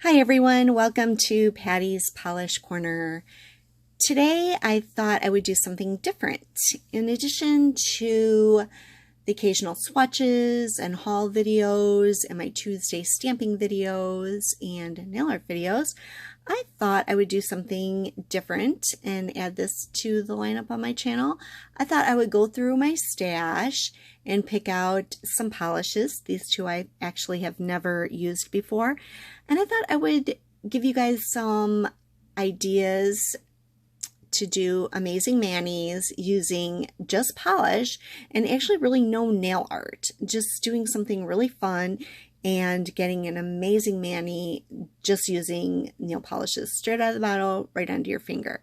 Hi everyone, welcome to Patty's Polish Corner. Today I thought I would do something different. In addition to the occasional swatches and haul videos and my Tuesday stamping videos and nail art videos, I thought I would do something different and add this to the lineup on my channel. I thought I would go through my stash and pick out some polishes. These two I actually have never used before. And I thought I would give you guys some ideas to do amazing manis using just polish and actually really no nail art. Just doing something really fun and getting an amazing mani just using nail polishes straight out of the bottle right onto your finger.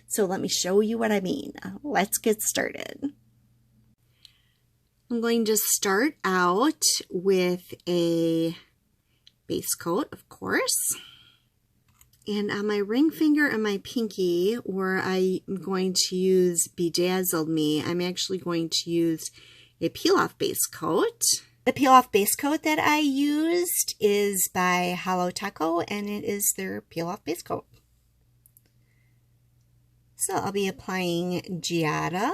So let me show you what I mean. Let's get started. I'm going to start out with a base coat, of course. And on my ring finger and my pinky, where I'm going to use Bedazzle Me, I'm actually going to use a peel-off base coat. The peel-off base coat that I used is by Holo Taco, and it is their peel-off base coat. So I'll be applying Giada.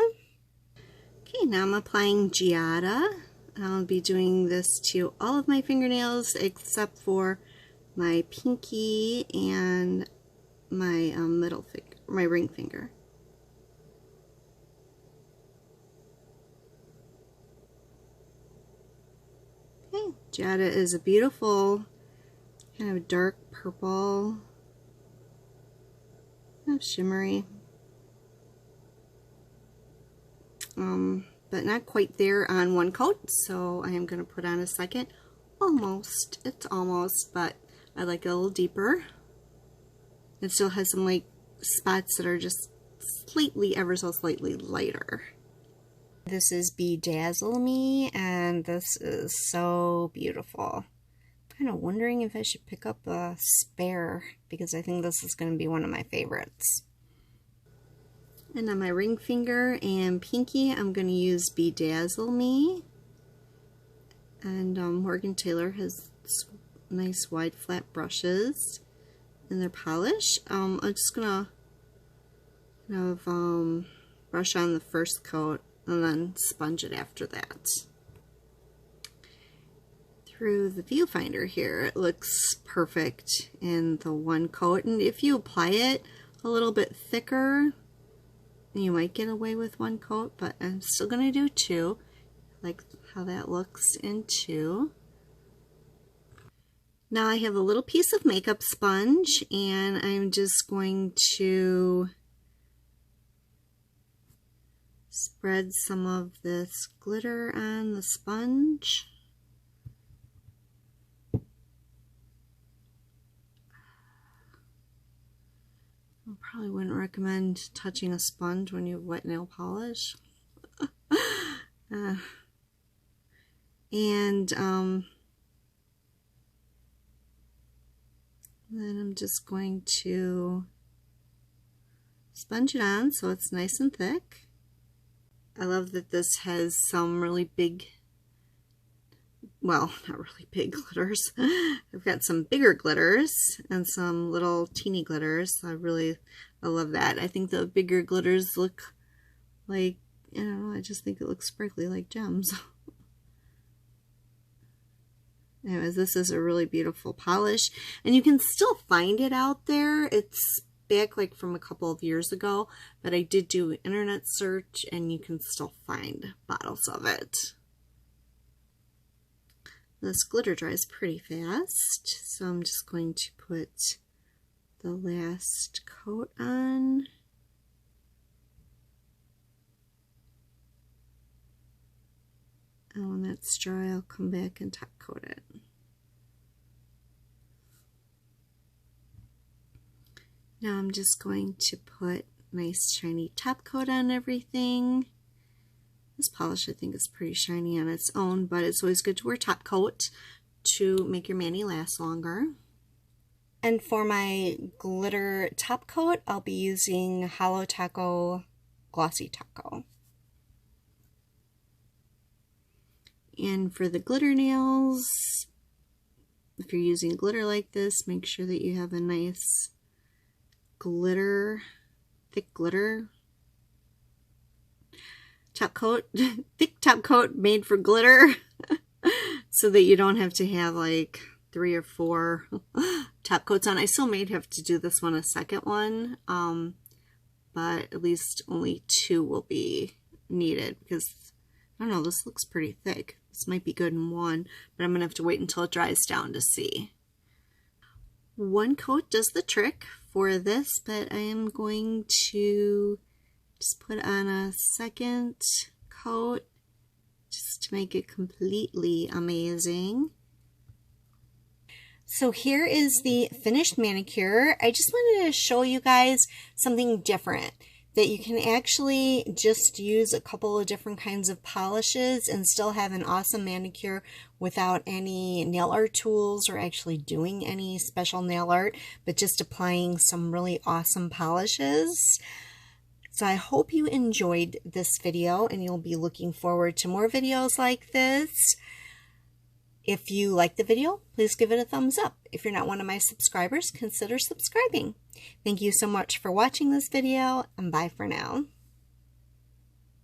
Okay, now I'm applying Giada. I'll be doing this to all of my fingernails except for my pinky and my middle finger, my ring finger. Okay, Giada is a beautiful kind of dark purple, kind of shimmery. But not quite there on one coat, so I am going to put on a second. Almost, it's almost, but I like it a little deeper. It still has some like spots that are just slightly, ever so slightly lighter. This is Bedazzle Me, and this is so beautiful. I'm kind of wondering if I should pick up a spare, because I think this is going to be one of my favorites. And on my ring finger and pinky, I'm going to use Bedazzle Me. And Morgan Taylor has nice wide flat brushes in their polish. I'm just going to kind of brush on the first coat and then sponge it after that. Through the viewfinder here, it looks perfect in the one coat. And if you apply it a little bit thicker, you might get away with one coat, but I'm still going to do two. I like how that looks in two. Now I have a little piece of makeup sponge, and I'm just going to spread some of this glitter on the sponge. I probably wouldn't recommend touching a sponge when you have wet nail polish. Then I'm just going to sponge it on so it's nice and thick. I love that this has some really big, well, not really big glitters. I've got some bigger glitters and some little teeny glitters. I love that. I think the bigger glitters look like, I don't know, I just think it looks sparkly like gems. Anyways, this is a really beautiful polish, and you can still find it out there. It's back like from a couple of years ago, but I did do an internet search and you can still find bottles of it. This glitter dries pretty fast, so I'm just going to put the last coat on. And when that's dry, I'll come back and top coat it. Now I'm just going to put nice shiny top coat on everything. This polish I think is pretty shiny on its own, but it's always good to wear top coat to make your mani last longer. And for my glitter top coat, I'll be using Holo Taco Glossy Taco. And for the glitter nails, if you're using glitter like this, make sure that you have a nice glitter, thick glitter top coat, thick top coat made for glitter, so that you don't have to have like 3 or 4 top coats on. I still may have to do this one a second one, but at least only 2 will be needed, because I don't know, this looks pretty thick. This might be good in 1, but I'm gonna have to wait until it dries down to see. 1 coat does the trick for this, but I am going to just put on a second coat just to make it completely amazing. So here is the finished manicure. I just wanted to show you guys something different, that you can actually just use a couple of different kinds of polishes and still have an awesome manicure without any nail art tools or actually doing any special nail art, but just applying some really awesome polishes. So I hope you enjoyed this video, and you'll be looking forward to more videos like this. If you like the video, please give it a thumbs up. If you're not one of my subscribers, consider subscribing. Thank you so much for watching this video, and bye for now.